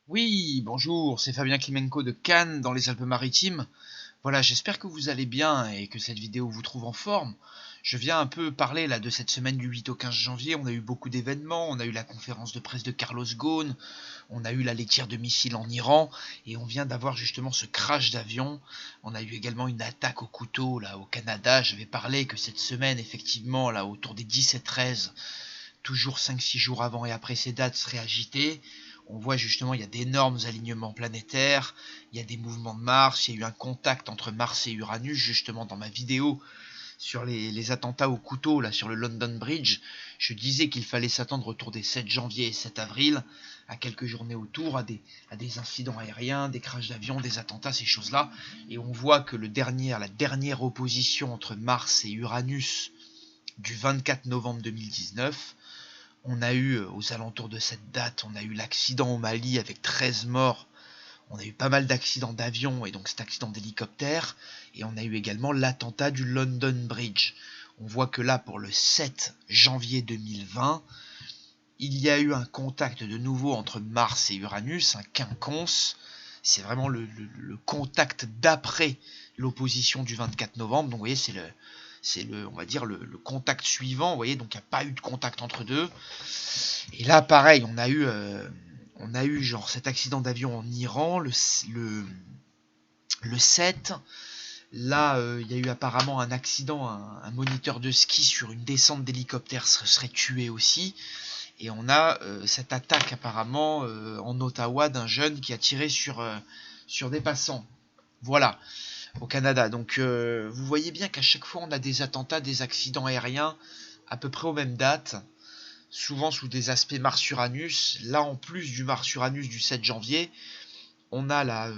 Oui, bonjour, c'est Fabien Klimenko de Cannes dans les Alpes-Maritimes. Voilà, j'espère que vous allez bien et que cette vidéo vous trouve en forme. Je viens un peu parler là de cette semaine du 8 au 15 janvier. On a eu beaucoup d'événements, on a eu la conférence de presse de Carlos Ghosn, on a eu la laitière de missiles en Iran et on vient d'avoir justement ce crash d'avion. On a eu également une attaque au couteau là au Canada. Je vais parler que cette semaine effectivement là autour des 10 et 13, toujours 5-6 jours avant et après ces dates seraient agitées. On voit justement il y a d'énormes alignements planétaires, il y a des mouvements de Mars, il y a eu un contact entre Mars et Uranus justement dans ma vidéo sur les attentats au couteau là sur le London Bridge. Je disais qu'il fallait s'attendre autour des 7 janvier et 7 avril à quelques journées autour, à des incidents aériens, des crashs d'avions, des attentats, ces choses-là. Et on voit que la dernière opposition entre Mars et Uranus du 24 novembre 2019, on a eu, aux alentours de cette date, on a eu l'accident au Mali avec 13 morts. On a eu pas mal d'accidents d'avion et donc cet accident d'hélicoptère. Et on a eu également l'attentat du London Bridge. On voit que là, pour le 7 janvier 2020, il y a eu un contact de nouveau entre Mars et Uranus, un quinconce. C'est vraiment le contact d'après l'opposition du 24 novembre. Donc vous voyez, on va dire le contact suivant. Vous voyez, donc il n'y a pas eu de contact entre deux. Et là, pareil, on a eu genre cet accident d'avion en Iran le 7. Là, il y a eu apparemment un accident, un moniteur de ski sur une descente d'hélicoptère serait tué aussi. Et on a cette attaque apparemment en Ottawa d'un jeune qui a tiré sur des passants. Voilà, au Canada. Donc vous voyez bien qu'à chaque fois on a des attentats, des accidents aériens à peu près aux mêmes dates, souvent sous des aspects Mars-Uranus. Là, en plus du Mars-Uranus du 7 janvier, on a,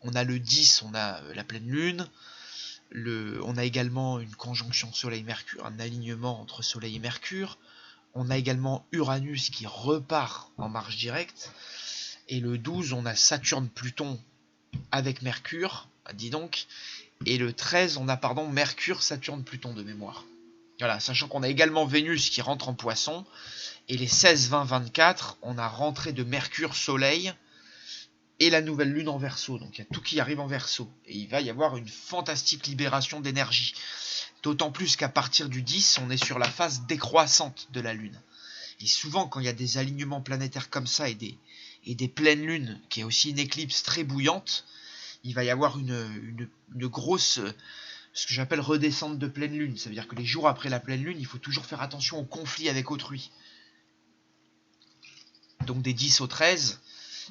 on a le 10, on a la pleine lune. On a également une conjonction Soleil-Mercure, un alignement entre Soleil et Mercure. On a également Uranus qui repart en marche directe. Et le 12, on a Saturne-Pluton avec Mercure, dis donc. Et le 13, on a Mercure, Saturne, Pluton de mémoire. Voilà, sachant qu'on a également Vénus qui rentre en Poisson. Et les 16, 20, 24, on a rentré de Mercure, Soleil et la nouvelle lune en Verseau. Donc il y a tout qui arrive en Verseau. Et il va y avoir une fantastique libération d'énergie. D'autant plus qu'à partir du 10, on est sur la phase décroissante de la lune. Et souvent, quand il y a des alignements planétaires comme ça et des pleines lunes, qui est aussi une éclipse très bouillante, il va y avoir une grosse, ce que j'appelle redescente de pleine lune. Ça veut dire que les jours après la pleine lune, il faut toujours faire attention au conflit avec autrui. Donc des 10 au 13,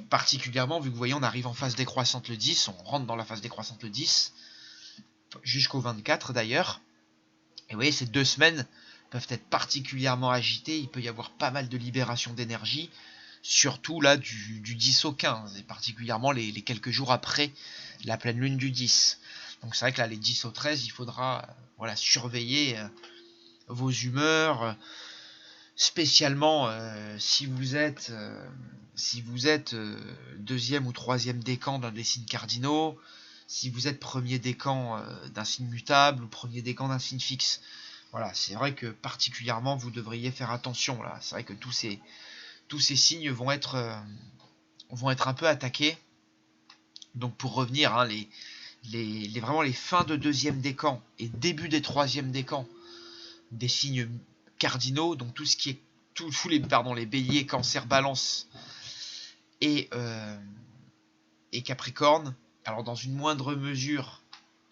particulièrement, vu que vous voyez, on arrive en phase décroissante le 10, on rentre dans la phase décroissante le 10, jusqu'au 24 d'ailleurs. Et vous voyez, ces 2 semaines peuvent être particulièrement agitées, il peut y avoir pas mal de libération d'énergie, surtout là du 10 au 15, et particulièrement les quelques jours après la pleine lune du 10. Donc c'est vrai que là, les 10 au 13, il faudra voilà, surveiller vos humeurs, spécialement si vous êtes deuxième ou troisième décan d'un des signes cardinaux, si vous êtes premier décan d'un signe mutable ou premier décan d'un signe fixe. Voilà, c'est vrai que particulièrement vous devriez faire attention là. C'est vrai que tous ces signes vont être un peu attaqués. Donc pour revenir, hein, vraiment les fins de deuxième décan et début des troisième décans des signes cardinaux, donc tout ce qui est tous les béliers, cancer, balance et capricorne. Alors dans une moindre mesure,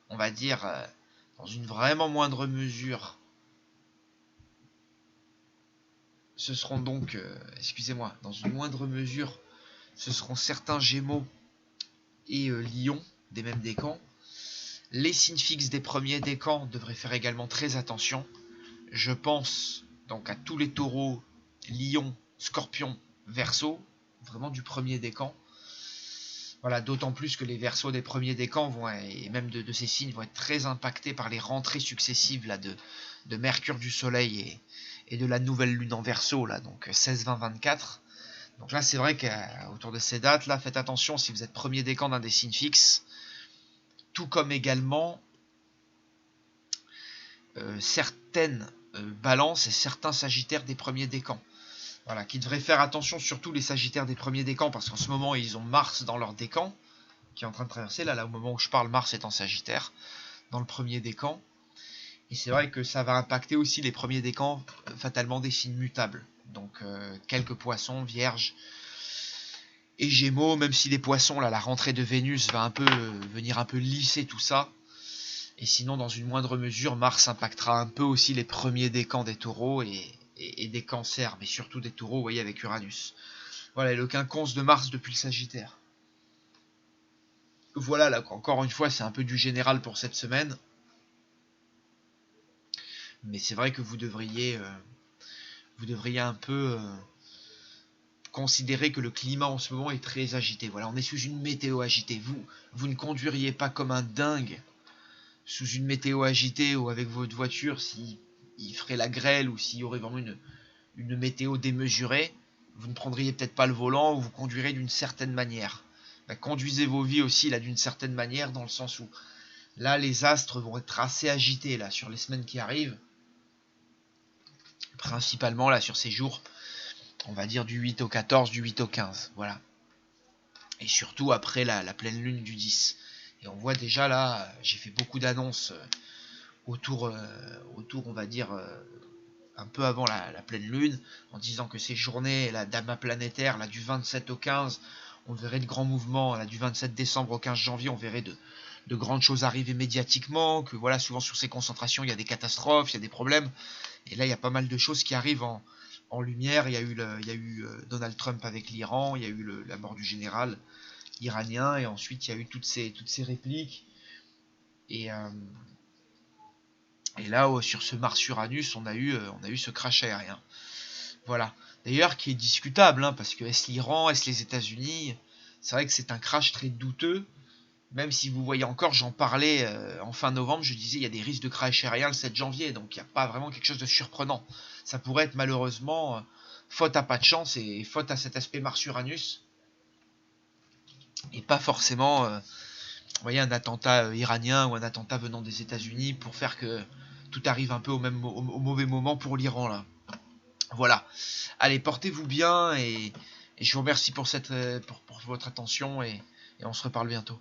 on va dire, dans une vraiment moindre mesure, ce seront donc, excusez-moi, dans une moindre mesure, ce seront certains Gémeaux et Lion des mêmes décans. Les signes fixes des premiers décans devraient faire également très attention. Je pense donc à tous les taureaux, lions, scorpions, verseaux, vraiment du premier décan. Voilà, d'autant plus que les verseaux des premiers décans et même de ces signes vont être très impactés par les rentrées successives là, de Mercure, du Soleil et de la nouvelle lune en verseau, là, donc 16, 20, 24. Donc là, c'est vrai qu'autour de ces dates, là, faites attention si vous êtes premier décan d'un des signes fixes, tout comme également certaines balances et certains sagittaires des premiers décans. Voilà, qui devraient faire attention, surtout les Sagittaires des premiers décans, parce qu'en ce moment, ils ont Mars dans leur décan, qui est en train de traverser. Là, au moment où je parle, Mars est en Sagittaire, dans le premier décan. Et c'est vrai que ça va impacter aussi les premiers décans, fatalement des signes mutables. Donc, quelques poissons, vierges et gémeaux, même si les poissons, là, la rentrée de Vénus va un peu venir un peu lisser tout ça. Et sinon, dans une moindre mesure, Mars impactera un peu aussi les premiers décans des taureaux et des cancers, mais surtout des taureaux, vous voyez, avec Uranus. Voilà, le quinconce de Mars depuis le Sagittaire. Voilà, là, encore une fois, c'est un peu du général pour cette semaine. Mais c'est vrai que vous devriez un peu considérer que le climat en ce moment est très agité. Voilà, on est sous une météo agitée. Vous ne conduiriez pas comme un dingue sous une météo agitée ou avec votre voiture si il ferait la grêle ou s'il y aurait vraiment une météo démesurée. Vous ne prendriez peut-être pas le volant ou vous conduirez d'une certaine manière. Bah, conduisez vos vies aussi là d'une certaine manière, dans le sens où là les astres vont être assez agités là sur les semaines qui arrivent, principalement là sur ces jours, on va dire du 8 au 14, du 8 au 15, voilà. Et surtout après la pleine lune du 10. Et on voit déjà là, j'ai fait beaucoup d'annonces autour, on va dire, un peu avant la pleine lune, en disant que ces journées, la dama planétaire, là, du 27 au 15, on verrait de grands mouvements, là, du 27 décembre au 15 janvier, on verrait de grandes choses arriver médiatiquement, que voilà, souvent sur ces concentrations, il y a des catastrophes, il y a des problèmes, et là, il y a pas mal de choses qui arrivent en lumière. Il y a eu Donald Trump avec l'Iran, il y a eu la mort du général iranien, et ensuite, il y a eu toutes ces répliques, et... Et là, sur ce Mars-Uranus, on a eu ce crash aérien. Voilà. D'ailleurs, qui est discutable, hein, parce que est-ce l'Iran, est-ce les États-Unis? C'est vrai que c'est un crash très douteux. Même si vous voyez encore, j'en parlais en fin novembre, je disais il y a des risques de crash aérien le 7 janvier, donc il n'y a pas vraiment quelque chose de surprenant. Ça pourrait être malheureusement faute à pas de chance et faute à cet aspect Mars-Uranus, et pas forcément vous voyez, un attentat iranien ou un attentat venant des États-Unis pour faire que tout arrive un peu au mauvais moment pour l'Iran là. Voilà. Allez, portez-vous bien et je vous remercie pour votre attention et on se reparle bientôt.